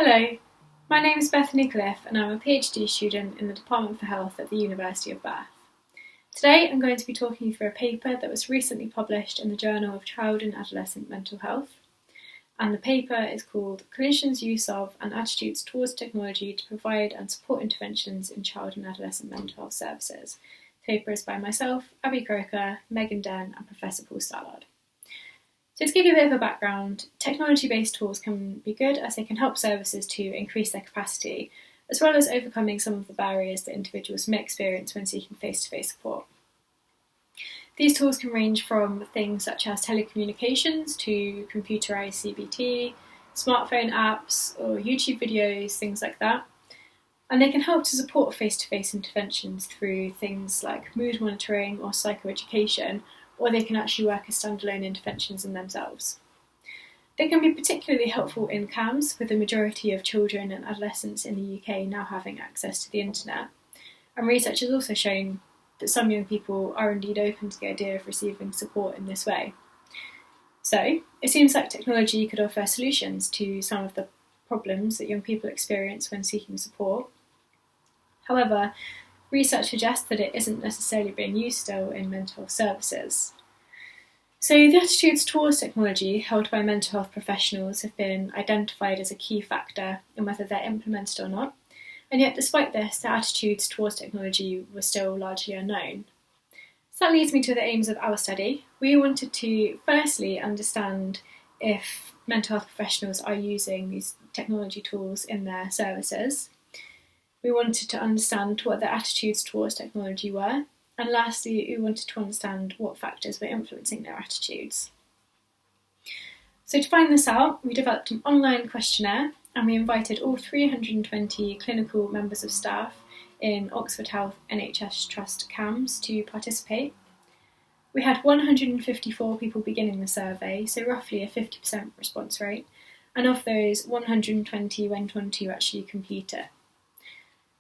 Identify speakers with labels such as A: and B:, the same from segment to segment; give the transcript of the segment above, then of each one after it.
A: Hello, my name is Bethany Cliffe and I'm a PhD student in the Department for Health at the University of Bath. Today I'm going to be talking you through a paper that was recently published in the Journal of Child and Adolescent Mental Health, and the paper is called Clinicians' Use of and Attitudes Towards Technology to Provide and Support Interventions in Child and Adolescent Mental Health Services. The paper is by myself, Abigail, Croker, Denne and Professor Stallard. So to give you a bit of a background, technology-based tools can be good as they can help services to increase their capacity, as well as overcoming some of the barriers that individuals may experience when seeking face-to-face support. These tools can range from things such as telecommunications to computerized CBT, smartphone apps or YouTube videos, things like that. And they can help to support face-to-face interventions through things like mood monitoring or psychoeducation, or they can actually work as standalone interventions in themselves. They can be particularly helpful in CAMHS, with the majority of children and adolescents in the UK now having access to the internet. And research has also shown that some young people are indeed open to the idea of receiving support in this way. So, it seems like technology could offer solutions to some of the problems that young people experience when seeking support. However, research suggests that it isn't necessarily being used still in mental health services. So the attitudes towards technology held by mental health professionals have been identified as a key factor in whether they're implemented or not, and yet despite this, the attitudes towards technology were still largely unknown. So that leads me to the aims of our study. We wanted to firstly understand if mental health professionals are using these technology tools in their services. We wanted to understand what their attitudes towards technology were, and lastly, we wanted to understand what factors were influencing their attitudes. So to find this out, we developed an online questionnaire, and we invited all 320 clinical members of staff in Oxford Health NHS Trust CAMHS to participate. We had 154 people beginning the survey, so roughly a 50% response rate, and of those, 120 went on to actually complete it.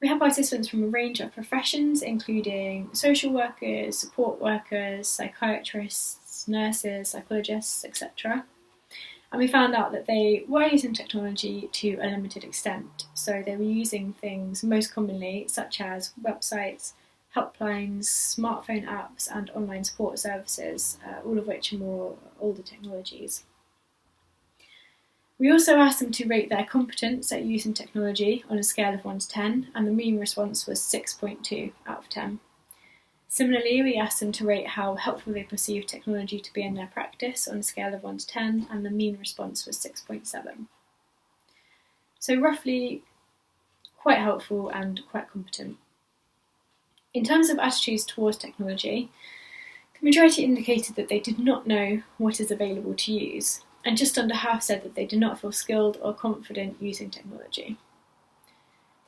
A: We had participants from a range of professions, including social workers, support workers, psychiatrists, nurses, psychologists, etc. And we found out that they were using technology to a limited extent. So they were using things most commonly, such as websites, helplines, smartphone apps, and online support services, all of which are more older technologies. We also asked them to rate their competence at using technology on a scale of 1 to 10, and the mean response was 6.2 out of 10. Similarly, we asked them to rate how helpful they perceive technology to be in their practice on a scale of 1 to 10, and the mean response was 6.7. So roughly quite helpful and quite competent. In terms of attitudes towards technology, the majority indicated that they did not know what is available to use, and just under half said that they did not feel skilled or confident using technology.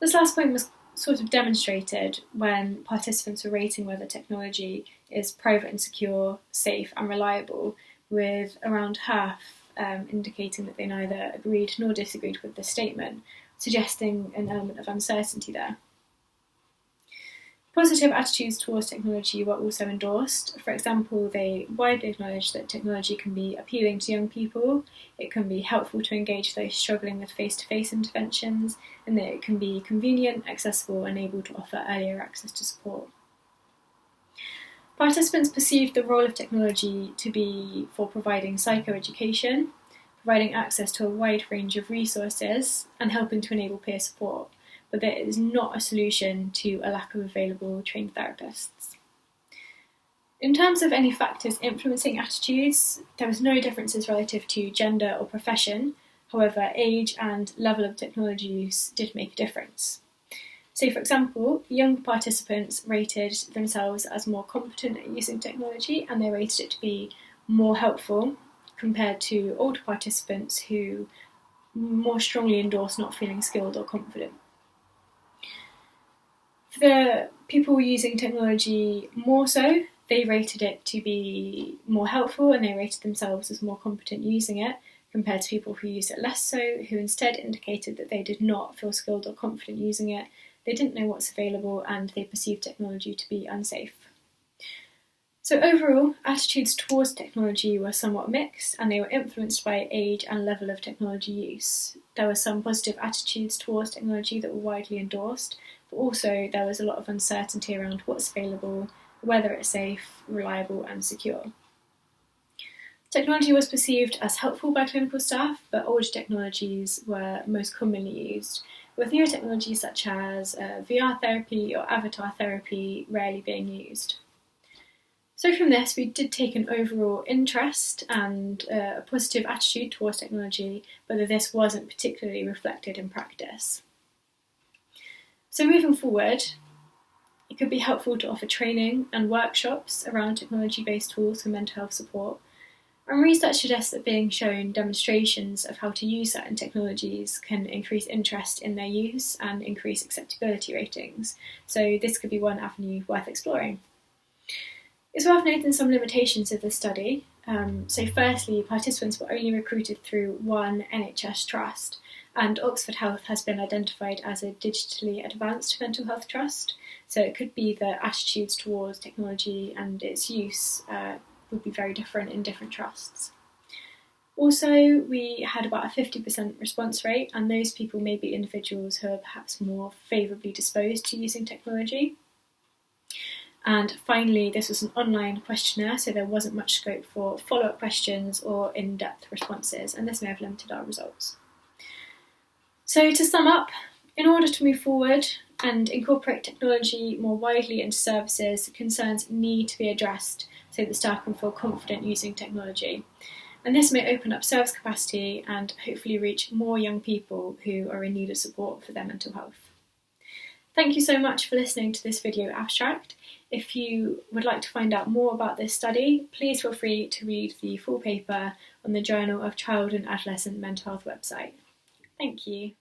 A: This last point was sort of demonstrated when participants were rating whether technology is private and secure, safe and reliable, with around half indicating that they neither agreed nor disagreed with this statement, suggesting an element of uncertainty there. Positive attitudes towards technology were also endorsed. For example, they widely acknowledged that technology can be appealing to young people, it can be helpful to engage those struggling with face-to-face interventions, and that it can be convenient, accessible, and able to offer earlier access to support. Participants perceived the role of technology to be for providing psychoeducation, providing access to a wide range of resources, and helping to enable peer support, but that it is not a solution to a lack of available trained therapists. In terms of any factors influencing attitudes, there was no differences relative to gender or profession. However, age and level of technology use did make a difference. So, for example, young participants rated themselves as more competent at using technology, and they rated it to be more helpful compared to older participants who more strongly endorsed not feeling skilled or confident. For the people using technology more so, they rated it to be more helpful and they rated themselves as more competent using it compared to people who used it less so, who instead indicated that they did not feel skilled or confident using it, they didn't know what's available and they perceived technology to be unsafe. So overall, attitudes towards technology were somewhat mixed, and they were influenced by age and level of technology use. There were some positive attitudes towards technology that were widely endorsed, but also there was a lot of uncertainty around what's available, whether it's safe, reliable and secure. Technology was perceived as helpful by clinical staff, but older technologies were most commonly used, with newer technologies such as VR therapy or avatar therapy rarely being used. So from this, we did take an overall interest and a positive attitude towards technology, but that this wasn't particularly reflected in practice. So moving forward, it could be helpful to offer training and workshops around technology-based tools for mental health support. And research suggests that being shown demonstrations of how to use certain technologies can increase interest in their use and increase acceptability ratings. So this could be one avenue worth exploring. It's worth noting some limitations of this study. So firstly, participants were only recruited through one NHS trust, and Oxford Health has been identified as a digitally advanced mental health trust. So it could be that attitudes towards technology and its use would be very different in different trusts. Also, we had about a 50% response rate, and those people may be individuals who are perhaps more favourably disposed to using technology. And finally, this was an online questionnaire, so there wasn't much scope for follow-up questions or in-depth responses, and this may have limited our results. So to sum up, in order to move forward and incorporate technology more widely into services, concerns need to be addressed so that staff can feel confident using technology. And this may open up service capacity and hopefully reach more young people who are in need of support for their mental health. Thank you so much for listening to this video abstract. If you would like to find out more about this study, please feel free to read the full paper on the Journal of Child and Adolescent Mental Health website. Thank you.